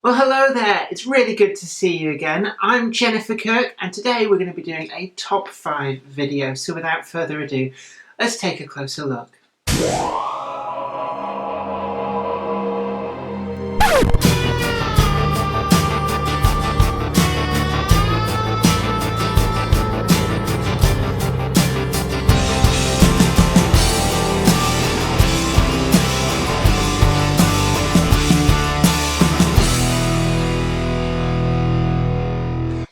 Well, hello there. It's really good to see you again. I'm Jennifer Kirk, and today we're going to be doing a top 5 video. So without further ado, let's take a closer look.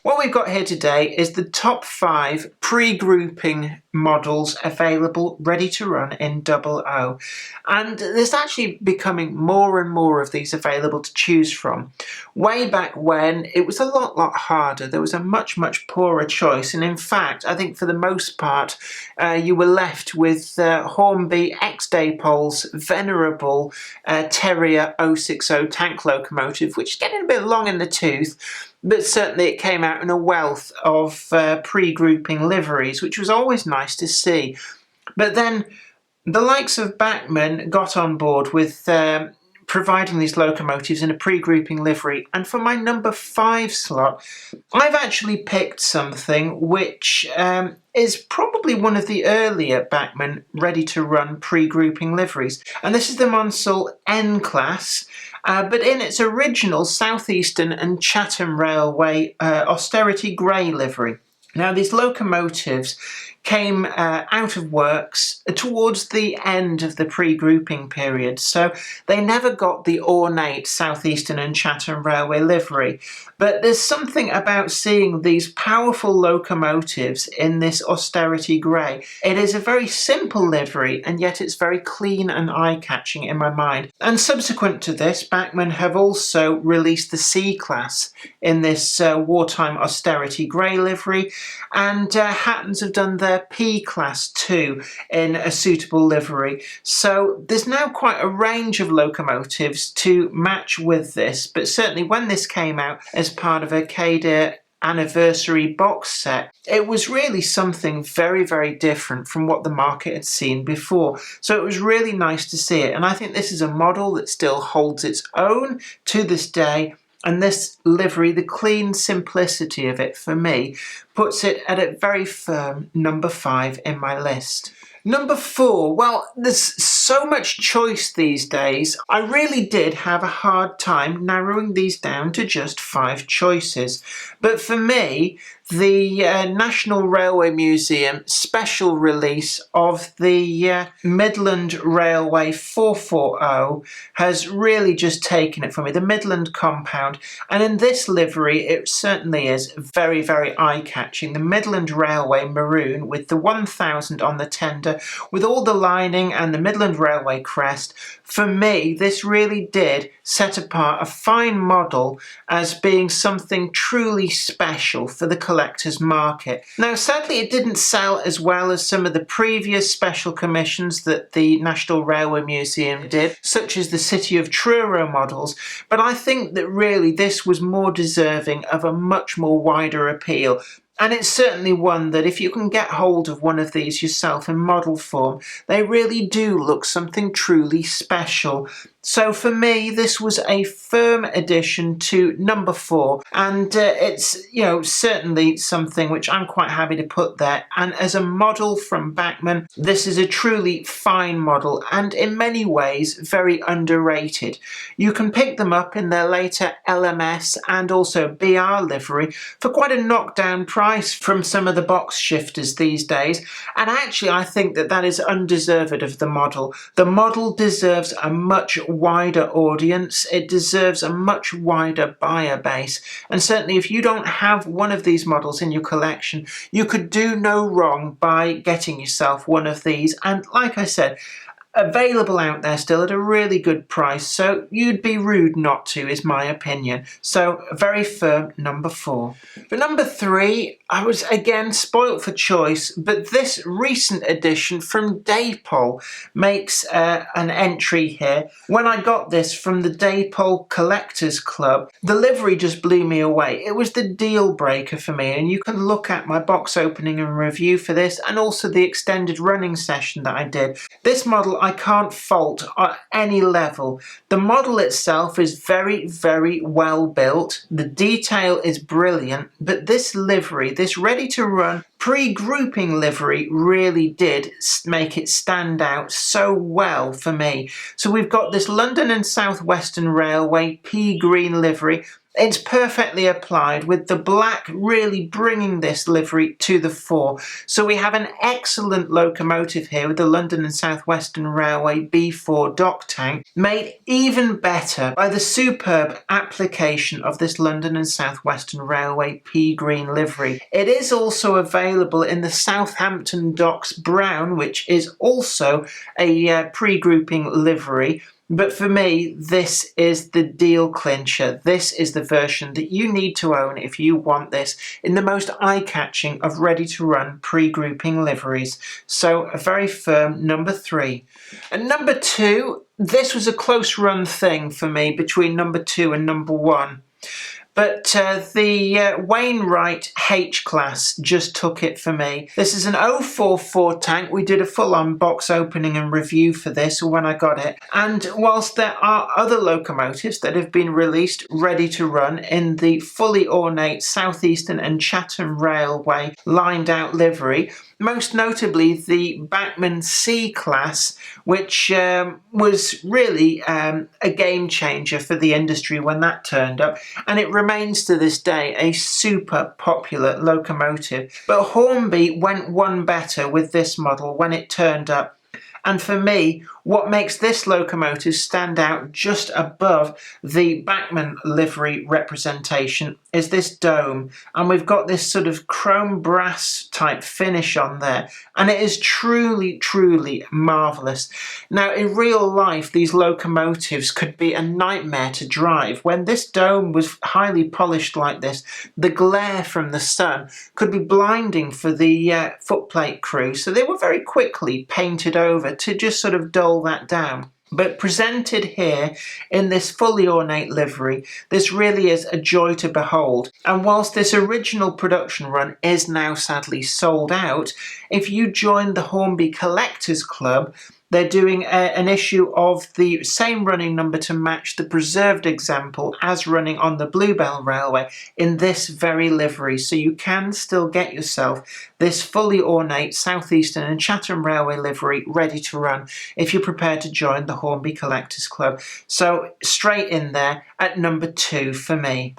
What we've got here today is the top 5 pre-grouping models available ready to run in 00. And there's actually becoming more and more of these available to choose from. Way back when, it was a lot harder. There was a much poorer choice. And in fact, I think for the most part, you were left with Hornby X-Daypole's venerable Terrier 060 tank locomotive, which is getting a bit long in the tooth. But certainly it came out in a wealth of pre-grouping liveries, which was always nice to see. But then the likes of Bachmann got on board with providing these locomotives in a pre-grouping livery. And for my number 5 slot, I've actually picked something which is probably one of the earlier Bachmann ready-to-run pre-grouping liveries. And this is the Mansell N Class. But in its original South Eastern and Chatham Railway austerity grey livery. Now, these locomotives came out of works towards the end of the pre-grouping period, so they never got the ornate South Eastern and Chatham Railway livery. But there's something about seeing these powerful locomotives in this austerity grey. It is a very simple livery, and yet it's very clean and eye-catching in my mind. And subsequent to this, Bachmann have also released the C-Class in this wartime austerity grey livery, and Hattons have done their P-Class too in a suitable livery. So there's now quite a range of locomotives to match with this, but certainly when this came out as part of a Cadir anniversary box set, it was really something very different from what the market had seen before. So it was really nice to see it, and I think this is a model that still holds its own to this day. And this livery, the clean simplicity of it for me, puts it at a very firm number 5 in my list. Number 4, well, there's so much choice these days. I really did have a hard time narrowing these down to just 5 choices. But for me, the National Railway Museum special release of the Midland Railway 440 has really just taken it for me, the Midland compound. And in this livery, it certainly is very eye-catching. The Midland Railway maroon with the 1000 on the tender, with all the lining and the Midland Railway crest. For me, this really did set apart a fine model as being something truly special for the collector's market. Now, sadly, it didn't sell as well as some of the previous special commissions that the National Railway Museum did, such as the City of Truro models, but I think that really this was more deserving of a much more wider appeal. And it's certainly one that if you can get hold of one of these yourself in model form, they really do look something truly special. So for me, this was a firm addition to number 4, and it's, certainly something which I'm quite happy to put there. And as a model from Bachmann, this is a truly fine model and in many ways very underrated. You can pick them up in their later LMS and also BR livery for quite a knockdown price from some of the box shifters these days. And actually, I think that that is undeserved of the model. The model deserves a much wider audience. It deserves a much wider buyer base, and certainly if you don't have one of these models in your collection, you could do no wrong by getting yourself one of these. And like I said, available out there still at a really good price, so you'd be rude not to, is my opinion. So a very firm number 4. For number 3, I was again spoilt for choice, but this recent edition from Daypole makes an entry here. When I got this from the Daypole Collectors Club, the livery just blew me away. It was the deal breaker for me, and you can look at my box opening and review for this, and also the extended running session that I did. This model I can't fault at any level. The model itself is very, very well built. The detail is brilliant, but this livery, this ready-to-run pre-grouping livery, really did make it stand out so well for me. So we've got this London and South Western Railway pea green livery. It's perfectly applied, with the black really bringing this livery to the fore. So we have an excellent locomotive here with the London and South Western Railway B4 dock tank, made even better by the superb application of this London and South Western Railway pea green livery. It is also available in the Southampton Docks brown, which is also a pre-grouping livery. But for me, this is the deal clincher. This is the version that you need to own if you want this in the most eye-catching of ready-to-run pre-grouping liveries. So a very firm number 3. And number 2, this was a close run thing for me between number 2 and number 1. But the Wainwright H-Class just took it for me. This is an 044 tank. We did a full-on box opening and review for this when I got it. And whilst there are other locomotives that have been released ready to run in the fully ornate South Eastern and Chatham Railway lined out livery, most notably the Bachmann C-Class, which was really a game changer for the industry when that turned up, and it remains to this day a super popular locomotive. But Holmby went one better with this model when it turned up. And for me, what makes this locomotive stand out just above the Bachmann livery representation is this dome. And we've got this sort of chrome brass type finish on there. And it is truly, truly marvellous. Now, in real life, these locomotives could be a nightmare to drive. When this dome was highly polished like this, the glare from the sun could be blinding for the footplate crew. So they were very quickly painted over to just sort of dull that down. But presented here in this fully ornate livery, this really is a joy to behold. And whilst this original production run is now sadly sold out, if you join the Hornby Collectors Club, they're doing an issue of the same running number to match the preserved example as running on the Bluebell Railway in this very livery. So you can still get yourself this fully ornate South Eastern and Chatham Railway livery ready to run if you're prepared to join the Hornby Collectors Club. So straight in there at number 2 for me.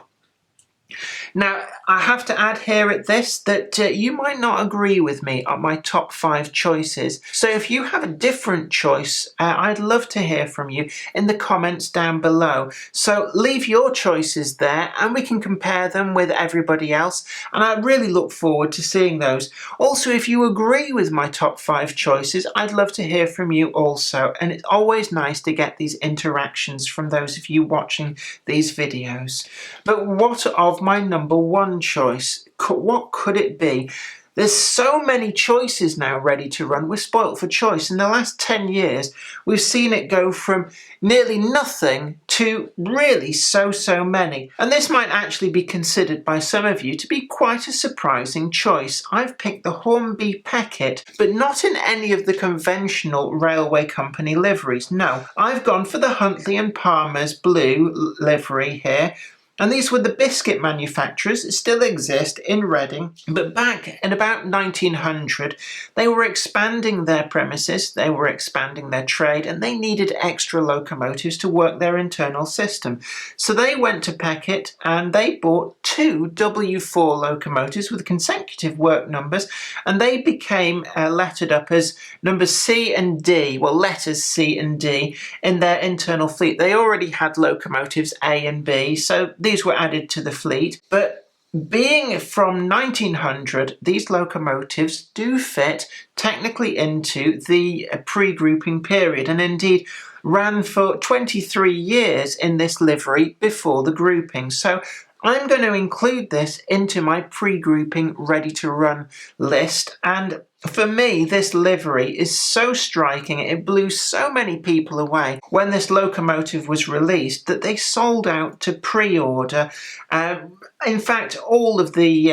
Now, I have to add here at this that you might not agree with me on my top 5 choices. So if you have a different choice, I'd love to hear from you in the comments down below. So leave your choices there and we can compare them with everybody else. And I really look forward to seeing those. Also, if you agree with my top 5 choices, I'd love to hear from you also. And it's always nice to get these interactions from those of you watching these videos. But what of my number 1 choice? What could it be? There's so many choices now ready to run. We're spoilt for choice. In the last 10 years, we've seen it go from nearly nothing to really so many. And this might actually be considered by some of you to be quite a surprising choice. I've picked the Hornby Peckett, but not in any of the conventional railway company liveries. No, I've gone for the Huntley and Palmer's blue livery here. And these were the biscuit manufacturers that still exist in Reading. But back in about 1900, they were expanding their premises, they were expanding their trade, and they needed extra locomotives to work their internal system. So they went to Peckett and they bought 2 W4 locomotives with consecutive work numbers, and they became lettered up as numbers C and D, well, letters C and D, in their internal fleet. They already had locomotives A and B, so these were added to the fleet, but being from 1900, these locomotives do fit technically into the pre-grouping period, and indeed ran for 23 years in this livery before the grouping. So I'm going to include this into my pre-grouping ready-to-run list, and for me, this livery is so striking, it blew so many people away when this locomotive was released that they sold out to pre-order. In fact, all of the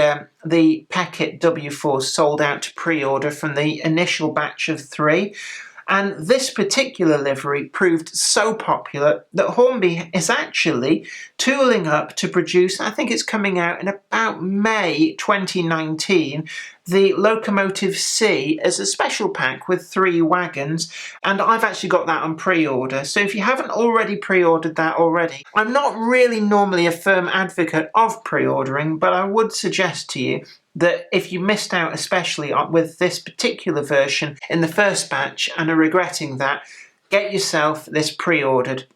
Peckett W4s sold out to pre-order from the initial batch of 3. And this particular livery proved so popular that Holmby is actually tooling up to produce, I think it's coming out in about May 2019, the Locomotive C as a special pack with 3 wagons, and I've actually got that on pre-order. So if you haven't already pre-ordered that already, I'm not really normally a firm advocate of pre-ordering, but I would suggest to you that if you missed out, especially with this particular version in the first batch and are regretting that, get yourself this pre-ordered.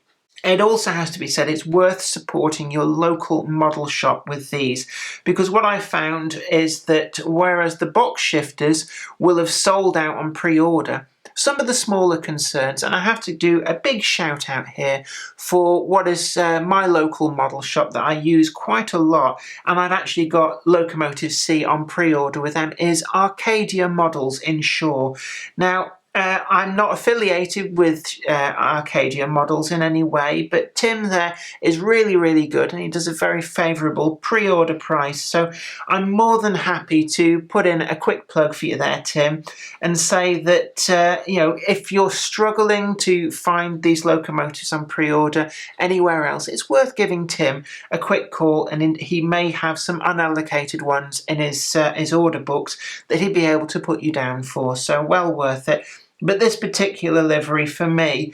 It also has to be said it's worth supporting your local model shop with these, because what I found is that whereas the box shifters will have sold out on pre-order, some of the smaller concerns, and I have to do a big shout out here for what is my local model shop that I use quite a lot, and I've actually got Locomotive C on pre-order with them, is Arcadia Models in Shaw. Now, I'm not affiliated with Arcadia Models in any way, but Tim there is really, really good, and he does a very favourable pre-order price. So I'm more than happy to put in a quick plug for you there, Tim, and say that if you're struggling to find these locomotives on pre-order anywhere else, it's worth giving Tim a quick call, and he may have some unallocated ones in his order books that he'd be able to put you down for. So well worth it. But this particular livery for me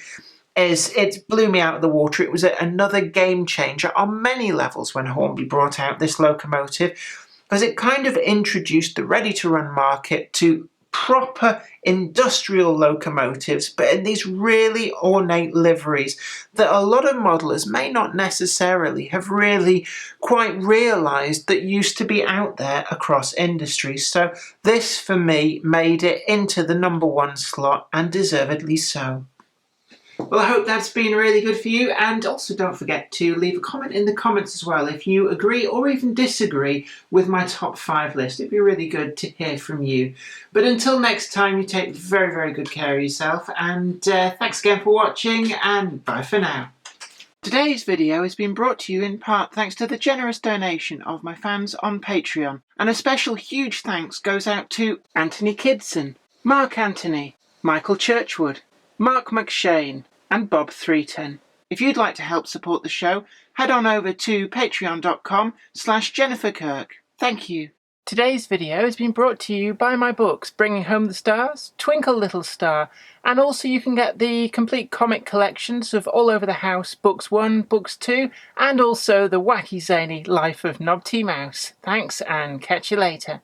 it blew me out of the water. It was another game changer on many levels when Hornby brought out this locomotive, because it kind of introduced the ready-to-run market to proper industrial locomotives, but in these really ornate liveries that a lot of modelers may not necessarily have really quite realised that used to be out there across industries. So this, for me, made it into the #1 slot, and deservedly so. Well, I hope that's been really good for you, and also don't forget to leave a comment in the comments as well if you agree or even disagree with my top 5 list. It'd be really good to hear from you. But until next time, you take very, very good care of yourself, and thanks again for watching, and bye for now. Today's video has been brought to you in part thanks to the generous donation of my fans on Patreon, and a special huge thanks goes out to Anthony Kidson, Mark Anthony, Michael Churchwood, Mark McShane, and Bob 310. If you'd like to help support the show, head on over to patreon.com/Jennifer Kirk. Thank you. Today's video has been brought to you by my books, Bringing Home the Stars, Twinkle Little Star, and also you can get the complete comic collections of All Over the House, Books 1, Books 2, and also the wacky zany Life of Knobty Mouse. Thanks, and catch you later.